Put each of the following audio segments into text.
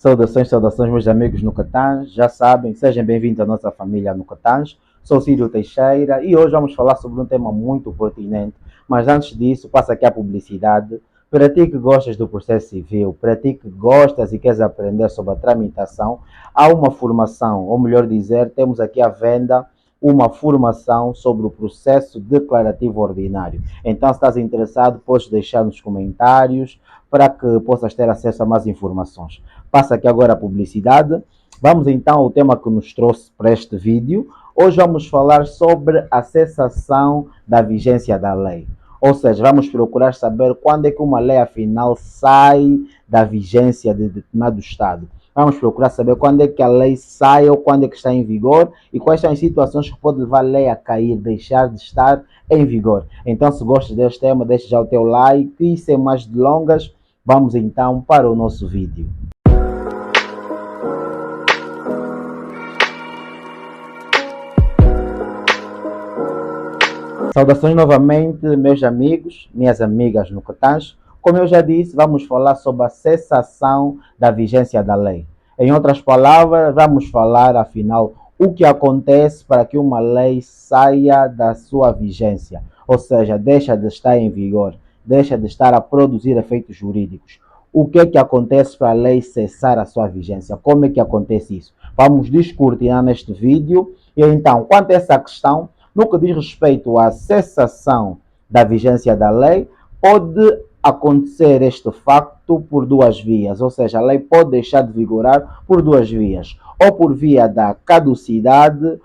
Saudações, saudações, meus amigos no Catãs. Já sabem, sejam bem-vindos à nossa família no Catãs. Sou Círio Teixeira e hoje vamos falar sobre um tema muito pertinente. Mas antes disso, passa aqui a publicidade. Para ti que gostas do processo civil, para ti que gostas e queres aprender sobre a tramitação, há uma formação, ou melhor dizer, temos aqui à venda uma formação sobre o processo declarativo ordinário. Então, se estás interessado, podes deixar nos comentários para que possas ter acesso a mais informações. Passa aqui agora a publicidade. Vamos então ao tema que nos trouxe para este vídeo. Hoje vamos falar sobre a cessação da vigência da lei. Ou seja, vamos procurar saber quando é que uma lei afinal sai da vigência de determinado Estado. Vamos procurar saber quando é que a lei sai ou quando é que está em vigor e quais são as situações que podem levar a lei a cair, deixar de estar em vigor. Então, se gostas deste tema, deixa já o teu like e sem mais delongas, vamos então para o nosso vídeo. Saudações novamente, meus amigos, minhas amigas no Catãs. Como eu já disse, vamos falar sobre a cessação da vigência da lei. Em outras palavras, vamos falar, afinal, o que acontece para que uma lei saia da sua vigência, ou seja, deixa de estar em vigor, deixa de estar a produzir efeitos jurídicos. O que é que acontece para a lei cessar a sua vigência? Como é que acontece isso? Vamos descortinar neste vídeo. E então, quanto a essa questão, no que diz respeito à cessação da vigência da lei, pode acontecer este facto por duas vias, ou seja, a lei pode deixar de vigorar por duas vias, ou por via da caducidade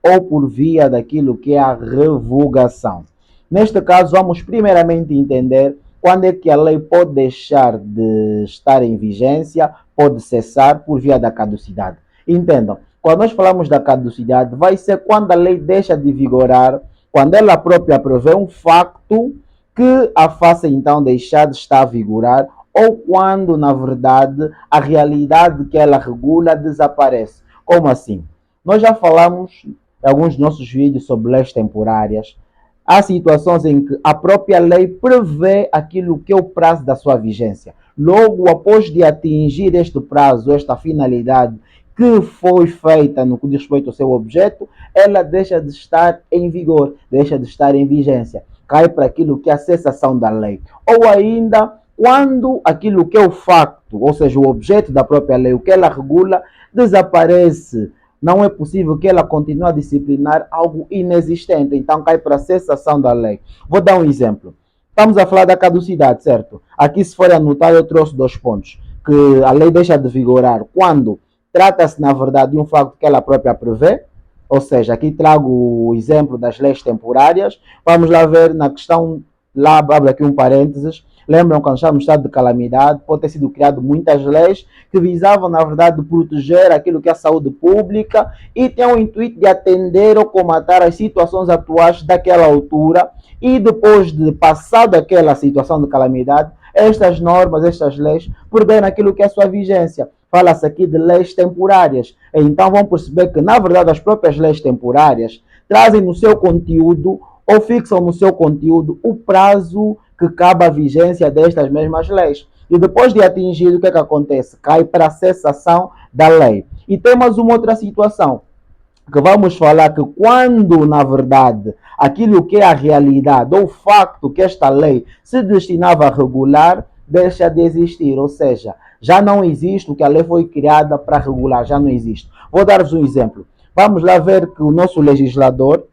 ou por via daquilo que é a revogação. Neste caso, vamos primeiramente entender quando é que a lei pode deixar de estar em vigência, pode cessar por via da caducidade. Entendam, quando nós falamos da caducidade, vai ser quando a lei deixa de vigorar, quando ela própria prevê um facto que a faça então deixar de estar a vigorar, ou quando, na verdade, a realidade que ela regula desaparece. Como assim? Nós já falamos em alguns dos nossos vídeos sobre leis temporárias. Há situações em que a própria lei prevê aquilo que é o prazo da sua vigência. Logo, após de atingir este prazo, esta finalidade que foi feita no que diz respeito ao seu objeto, ela deixa de estar em vigor, deixa de estar em vigência. Cai para aquilo que é a cessação da lei. Ou ainda, quando aquilo que é o facto, ou seja, o objeto da própria lei, o que ela regula, desaparece. Não é possível que ela continue a disciplinar algo inexistente. Então, cai para a cessação da lei. Vou dar um exemplo. Estamos a falar da caducidade, certo? Aqui, se for anotar, eu trouxe 2 pontos. Que a lei deixa de vigorar quando trata-se, na verdade, de um facto que ela própria prevê. Ou seja, aqui trago o exemplo das leis temporárias. Vamos lá ver na questão, lá abro aqui um parênteses. Lembram quando estávamos no estado de calamidade, pode ter sido criado muitas leis que visavam, na verdade, proteger aquilo que é a saúde pública e tem o intuito de atender ou comatar as situações atuais daquela altura. E depois de passar daquela situação de calamidade, estas normas, estas leis, perderam aquilo que é a sua vigência. Fala-se aqui de leis temporárias. Então vão perceber que, na verdade, as próprias leis temporárias trazem no seu conteúdo ou fixam no seu conteúdo o prazo que cabe a vigência destas mesmas leis. E depois de atingido, o que é que acontece? Cai para a cessação da lei. E temos uma outra situação, que vamos falar que quando, na verdade, aquilo que é a realidade ou o facto que esta lei se destinava a regular, deixa de existir, ou seja, já não existe o que a lei foi criada para regular, já não existe. Vou dar-vos um exemplo. Vamos lá ver que o nosso legislador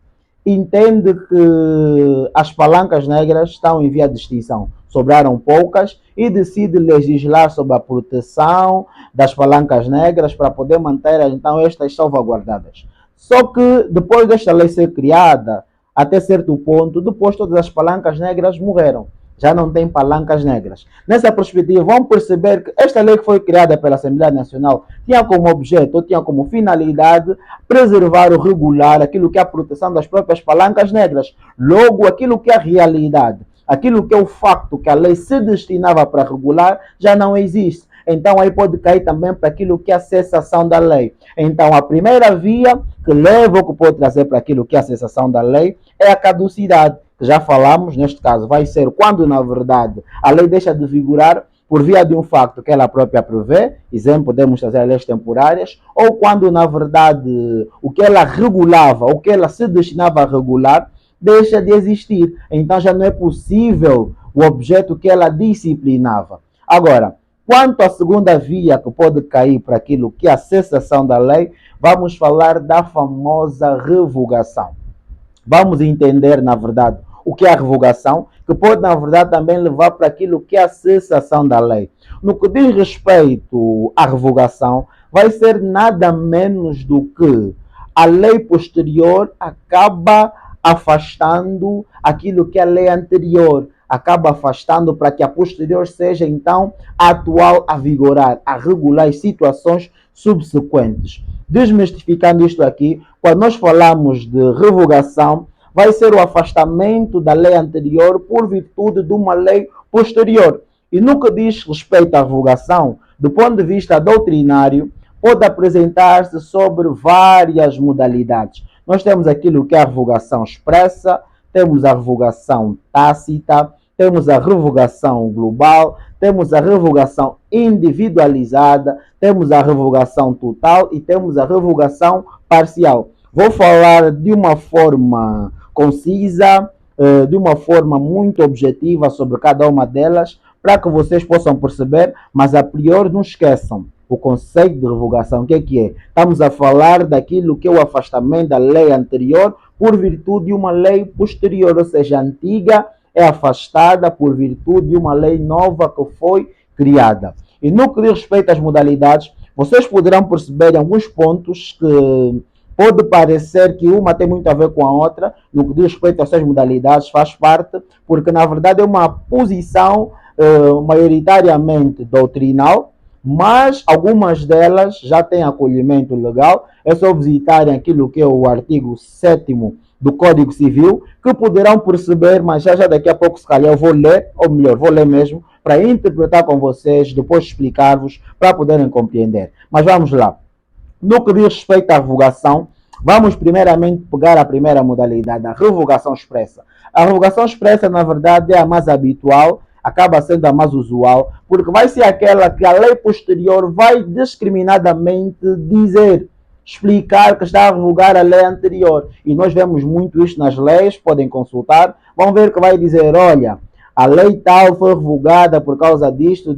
entende que as palancas negras estão em via de extinção, sobraram poucas e decide legislar sobre a proteção das palancas negras para poder manter então estas salvaguardadas. Só que depois desta lei ser criada, até certo ponto, depois todas as palancas negras morreram. Já não tem palancas negras. Nessa perspectiva, vamos perceber que esta lei que foi criada pela Assembleia Nacional tinha como objeto, ou tinha como finalidade, preservar ou regular aquilo que é a proteção das próprias palancas negras. Logo, aquilo que é a realidade, aquilo que é o facto que a lei se destinava para regular, já não existe. Então, aí pode cair também para aquilo que é a cessação da lei. Então, a primeira via que leva ou que pode trazer para aquilo que é a cessação da lei é a caducidade. Que já falamos, neste caso, vai ser quando, na verdade, a lei deixa de vigorar por via de um facto que ela própria prevê, exemplo, podemos trazer leis temporárias, ou quando, na verdade, o que ela regulava, o que ela se destinava a regular, deixa de existir. Então já não é possível o objeto que ela disciplinava. Agora, quanto à segunda via que pode cair para aquilo que é a cessação da lei, vamos falar da famosa revogação. Vamos entender, na verdade, o que é a revogação, que pode, na verdade, também levar para aquilo que é a cessação da lei. No que diz respeito à revogação, vai ser nada menos do que a lei posterior acaba afastando aquilo que é a lei anterior, acaba afastando para que a posterior seja, então, a atual a vigorar, a regular as situações subsequentes. Desmistificando isto aqui, quando nós falamos de revogação, vai ser o afastamento da lei anterior por virtude de uma lei posterior. E no que diz respeito à revogação, do ponto de vista doutrinário, pode apresentar-se sobre várias modalidades. Nós temos aquilo que é a revogação expressa, temos a revogação tácita, temos a revogação global, temos a revogação individualizada, temos a revogação total e temos a revogação parcial. Vou falar de uma forma concisa, de uma forma muito objetiva sobre cada uma delas, para que vocês possam perceber, mas a priori não esqueçam o conceito de revogação. O que é? Estamos a falar daquilo que é o afastamento da lei anterior por virtude de uma lei posterior, ou seja, antiga é afastada por virtude de uma lei nova que foi criada. E no que diz respeito às modalidades, vocês poderão perceber em alguns pontos que pode parecer que uma tem muito a ver com a outra, no que diz respeito às suas modalidades, faz parte, porque na verdade é uma posição maioritariamente doutrinal, mas algumas delas já têm acolhimento legal. É só visitarem aquilo que é o artigo 7º do Código Civil, que poderão perceber, mas já daqui a pouco se calhar eu vou ler, ou melhor, vou ler mesmo, para interpretar com vocês, depois explicar-vos, para poderem compreender. Mas vamos lá. No que diz respeito à revogação, vamos primeiramente pegar a primeira modalidade, a revogação expressa. A revogação expressa, na verdade, é a mais habitual, acaba sendo a mais usual, porque vai ser aquela que a lei posterior vai discriminadamente dizer, explicar que está a revogar a lei anterior. E nós vemos muito isto nas leis, podem consultar, vão ver que vai dizer, olha, a lei tal foi revogada por causa disto,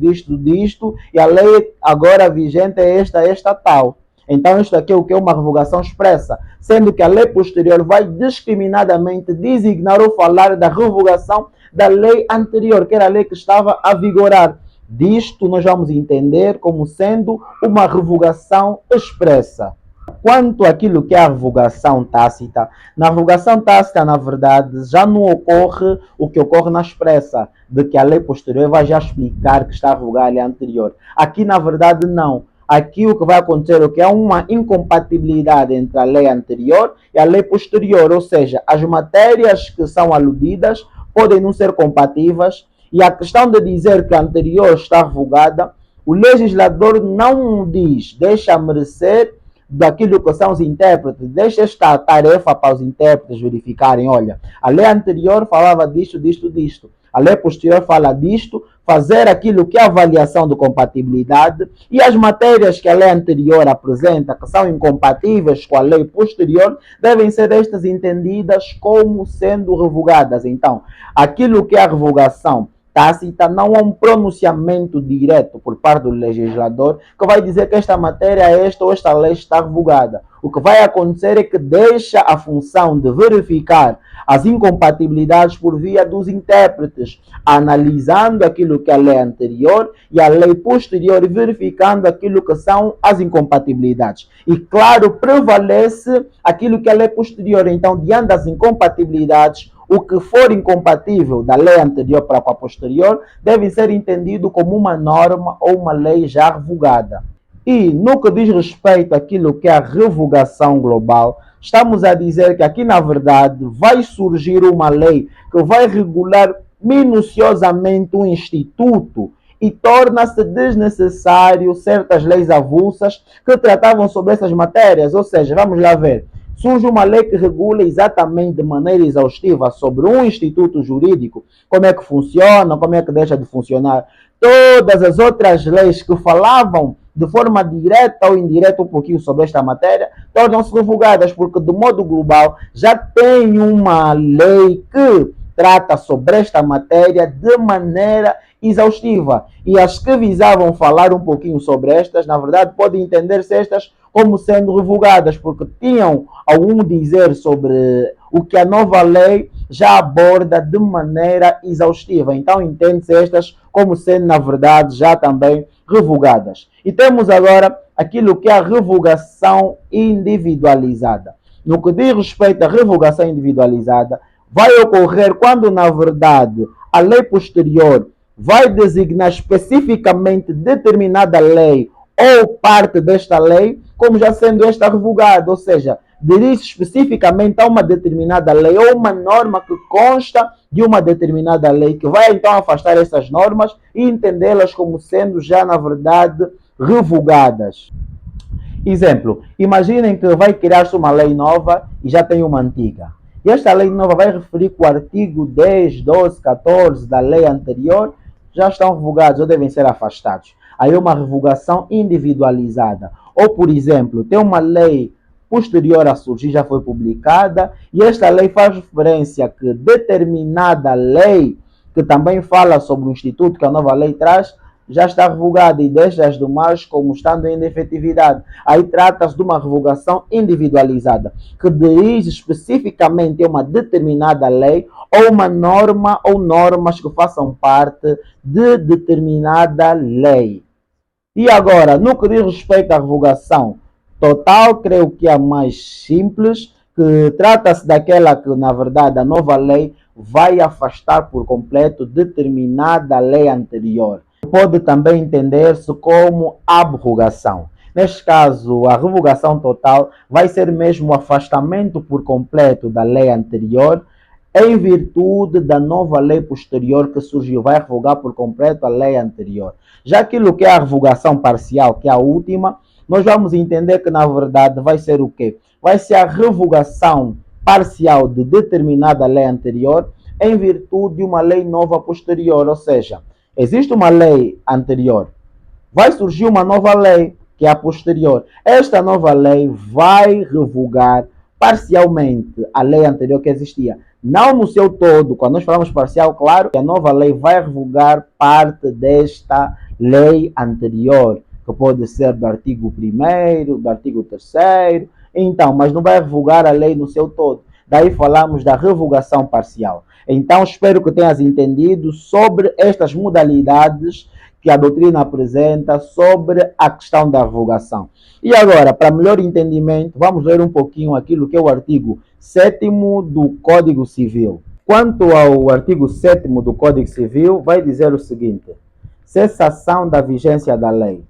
e a lei agora vigente é esta tal. Então isto aqui é o que é uma revogação expressa, sendo que a lei posterior vai discriminadamente designar ou falar da revogação da lei anterior, que era a lei que estava a vigorar. Disto nós vamos entender como sendo uma revogação expressa. Quanto àquilo que é a revogação tácita, na revogação tácita, na verdade, já não ocorre o que ocorre na expressa, de que a lei posterior vai já explicar que está a revogar a lei anterior. Aqui, na verdade, não. Aqui o que vai acontecer é que há uma incompatibilidade entre a lei anterior e a lei posterior, ou seja, as matérias que são aludidas podem não ser compatíveis, e a questão de dizer que a anterior está revogada, o legislador não diz, deixa a merecer daquilo que são os intérpretes, deixa esta tarefa para os intérpretes verificarem, olha, a lei anterior falava disto, a lei posterior fala disto, fazer aquilo que é a avaliação de compatibilidade, e as matérias que a lei anterior apresenta, que são incompatíveis com a lei posterior, devem ser estas entendidas como sendo revogadas. Então, aquilo que é a revogação tácita não há um pronunciamento direto por parte do legislador que vai dizer que esta matéria, esta ou esta lei está revogada. O que vai acontecer é que deixa a função de verificar as incompatibilidades por via dos intérpretes, analisando aquilo que é a lei anterior e a lei posterior e verificando aquilo que são as incompatibilidades. E claro, prevalece aquilo que é a lei posterior. Então, diante das incompatibilidades, o que for incompatível da lei anterior para com a posterior deve ser entendido como uma norma ou uma lei já revogada. E no que diz respeito àquilo que é a revogação global, estamos a dizer que aqui, na verdade, vai surgir uma lei que vai regular minuciosamente um instituto e torna-se desnecessário certas leis avulsas que tratavam sobre essas matérias. Ou seja, vamos lá ver, surge uma lei que regula exatamente de maneira exaustiva sobre um instituto jurídico, como é que funciona, como é que deixa de funcionar, todas as outras leis que falavam de forma direta ou indireta um pouquinho sobre esta matéria, tornam-se revogadas, porque de modo global já tem uma lei que trata sobre esta matéria de maneira exaustiva. E as que visavam falar um pouquinho sobre estas, na verdade, podem entender-se estas como sendo revogadas, porque tinham algum dizer sobre o que a nova lei já aborda de maneira exaustiva. Então, entende-se estas como sendo, na verdade, já também revogadas. E temos agora aquilo que é a revogação individualizada. No que diz respeito à revogação individualizada, vai ocorrer quando, na verdade, a lei posterior vai designar especificamente determinada lei ou parte desta lei como já sendo esta revogada, ou seja, dirige especificamente a uma determinada lei ou uma norma que consta de uma determinada lei, que vai então afastar essas normas e entendê-las como sendo já, na verdade, revogadas. Exemplo, imaginem que vai criar-se uma lei nova e já tem uma antiga. E esta lei nova vai referir que o artigo 10, 12, 14 da lei anterior já estão revogados ou devem ser afastados. Aí uma revogação individualizada. Ou, por exemplo, tem uma lei posterior a surgir, já foi publicada, e esta lei faz referência que determinada lei, que também fala sobre o instituto que a nova lei traz, já está revogada e deixa as demais como estando em efetividade. Aí trata-se de uma revogação individualizada, que dirige especificamente a uma determinada lei ou uma norma ou normas que façam parte de determinada lei. E agora, no que diz respeito à revogação total, creio que é a mais simples, que trata-se daquela que, na verdade, a nova lei vai afastar por completo determinada lei anterior. Pode também entender-se como abrogação. Neste caso, a revogação total vai ser mesmo o afastamento por completo da lei anterior, em virtude da nova lei posterior que surgiu, vai revogar por completo a lei anterior. Já aquilo que é a revogação parcial, que é a última, nós vamos entender que, na verdade, vai ser o quê? Vai ser a revogação parcial de determinada lei anterior em virtude de uma lei nova posterior, ou seja, existe uma lei anterior, vai surgir uma nova lei, que é a posterior. Esta nova lei vai revogar parcialmente a lei anterior que existia. Não no seu todo, quando nós falamos parcial, claro que a nova lei vai revogar parte desta lei anterior, que pode ser do artigo 1º, do artigo 3º, então, mas não vai revogar a lei no seu todo. Daí falamos da revogação parcial. Então, espero que tenhas entendido sobre estas modalidades que a doutrina apresenta sobre a questão da revogação. E agora, para melhor entendimento, vamos ler um pouquinho aquilo que é o artigo 7º do Código Civil. Quanto ao artigo 7º do Código Civil, vai dizer o seguinte: cessação da vigência da lei.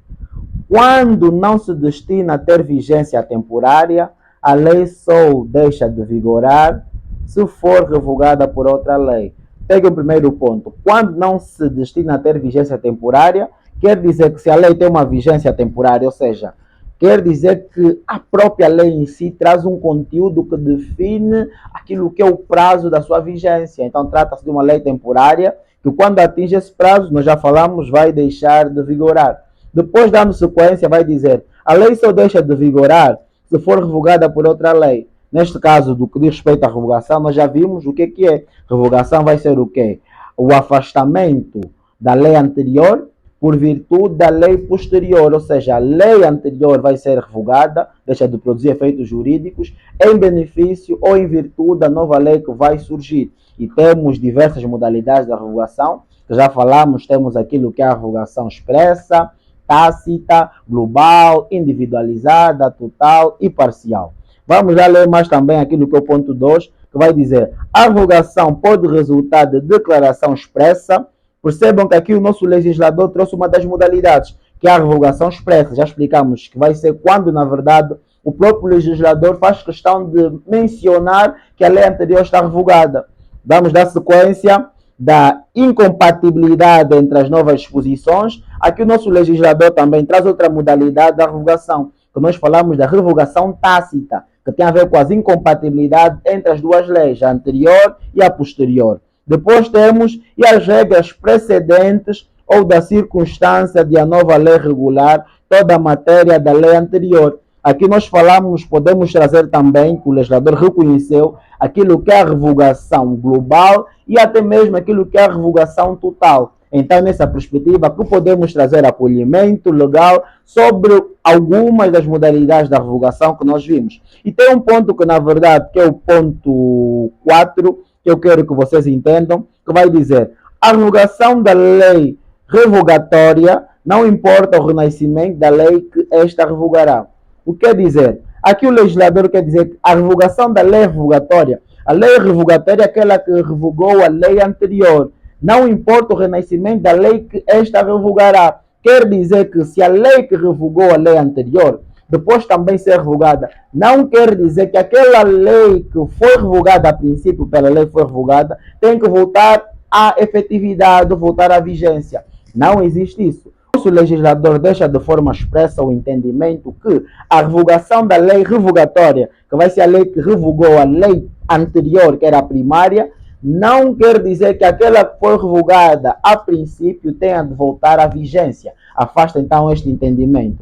Quando não se destina a ter vigência temporária, a lei só deixa de vigorar se for revogada por outra lei. Pegue o primeiro ponto. Quando não se destina a ter vigência temporária, quer dizer que se a lei tem uma vigência temporária, ou seja, quer dizer que a própria lei em si traz um conteúdo que define aquilo que é o prazo da sua vigência. Então, trata-se de uma lei temporária que, quando atinge esse prazo, nós já falamos, vai deixar de vigorar. Depois, dando sequência, vai dizer: a lei só deixa de vigorar se for revogada por outra lei. Neste caso, do que diz respeito à revogação, nós já vimos o que é. Revogação vai ser o quê? O afastamento da lei anterior por virtude da lei posterior, ou seja, a lei anterior vai ser revogada, deixa de produzir efeitos jurídicos, em benefício ou em virtude da nova lei que vai surgir. E temos diversas modalidades da revogação, que já falamos, temos aquilo que é a revogação expressa, tácita, global, individualizada, total e parcial. Vamos já ler mais também aquilo que é o ponto 2, que vai dizer: a revogação pode resultar de declaração expressa. Percebam que aqui o nosso legislador trouxe uma das modalidades, que é a revogação expressa. Já explicamos que vai ser quando, na verdade, o próprio legislador faz questão de mencionar que a lei anterior está revogada. Vamos dar sequência da incompatibilidade entre as novas disposições. Aqui o nosso legislador também traz outra modalidade da revogação, que nós falamos da revogação tácita, que tem a ver com as incompatibilidades entre as duas leis, a anterior e a posterior. Depois temos as regras precedentes ou da circunstância de a nova lei regular toda a matéria da lei anterior. Aqui nós falamos, podemos trazer também, que o legislador reconheceu, aquilo que é a revogação global e até mesmo aquilo que é a revogação total. Então, nessa perspectiva, que podemos trazer acolhimento legal sobre algumas das modalidades da revogação que nós vimos. E tem um ponto que, na verdade, que é o ponto 4, que eu quero que vocês entendam, que vai dizer: a revogação da lei revogatória não importa o renascimento da lei que esta revogará. O que quer dizer? Aqui o legislador quer dizer que a revogação da lei revogatória, a lei revogatória é aquela que revogou a lei anterior. Não importa o renascimento da lei que esta revogará. Quer dizer que se a lei que revogou a lei anterior depois também ser revogada, não quer dizer que aquela lei que foi revogada a princípio pela lei foi revogada tem que voltar à efetividade, voltar à vigência. Não existe isso. O legislador deixa de forma expressa o entendimento que a revogação da lei revogatória, que vai ser a lei que revogou a lei anterior, que era a primária, não quer dizer que aquela que foi revogada a princípio tenha de voltar à vigência. Afasta então este entendimento.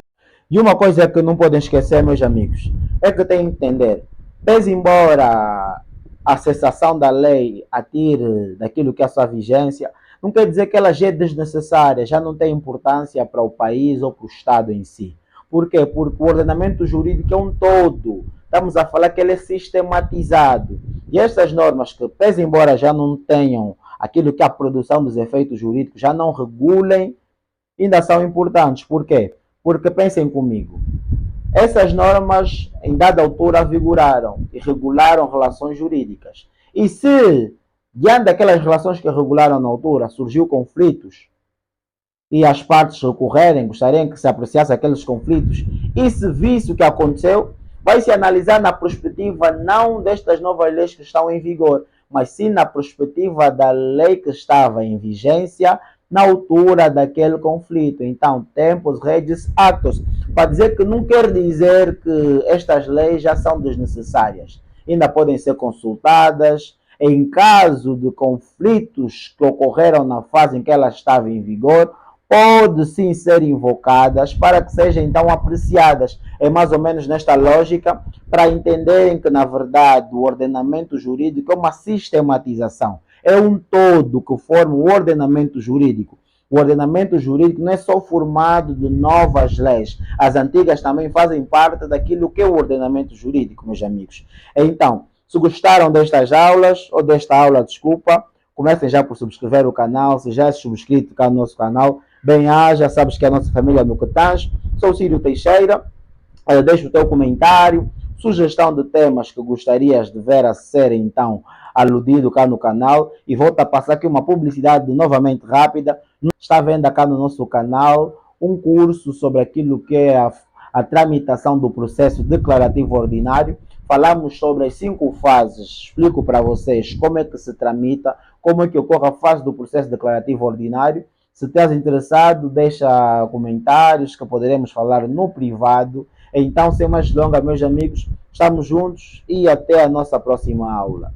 E uma coisa que não podem esquecer, meus amigos, é que tem que entender, pese embora a cessação da lei atire daquilo que é a sua vigência, não quer dizer que ela já é desnecessária, já não tem importância para o país ou para o Estado em si. Por quê? Porque o ordenamento jurídico é um todo. Estamos a falar que ele é sistematizado. E essas normas que, pese embora já não tenham aquilo que é a produção dos efeitos jurídicos, já não regulem, ainda são importantes. Por quê? Porque pensem comigo, essas normas em dada altura vigoraram e regularam relações jurídicas. E se, diante daquelas relações que regularam na altura, surgiu conflitos e as partes recorrerem, gostariam que se apreciasse aqueles conflitos, e se visse o que aconteceu, vai se analisar na perspectiva não destas novas leis que estão em vigor, mas sim na perspectiva da lei que estava em vigência na altura daquele conflito. Então, tempus regis actos, para dizer que não quer dizer que estas leis já são desnecessárias. Ainda podem ser consultadas em caso de conflitos que ocorreram na fase em que ela estava em vigor, pode sim ser invocadas para que sejam então apreciadas. É mais ou menos nesta lógica, para entenderem que, na verdade, o ordenamento jurídico é uma sistematização. É um todo que forma o ordenamento jurídico. O ordenamento jurídico não é só formado de novas leis. As antigas também fazem parte daquilo que é o ordenamento jurídico, meus amigos. Então, se gostaram destas aulas, ou desta aula, desculpa, comecem já por subscrever o canal. Se já é subscrito no nosso canal, bem-aja, sabes que é a nossa família no Cotange. Sou o Círio Teixeira. Deixa o teu comentário, sugestão de temas que gostarias de ver a ser então aludido cá no canal, e volto a passar aqui uma publicidade novamente rápida. Está vendo cá no nosso canal um curso sobre aquilo que é a tramitação do processo declarativo ordinário. Falamos sobre as 5 fases, explico para vocês como é que se tramita, como é que ocorre a fase do processo declarativo ordinário. Se estás interessado, deixa comentários que poderemos falar no privado. Então, sem mais delongas, meus amigos, estamos juntos e até a nossa próxima aula.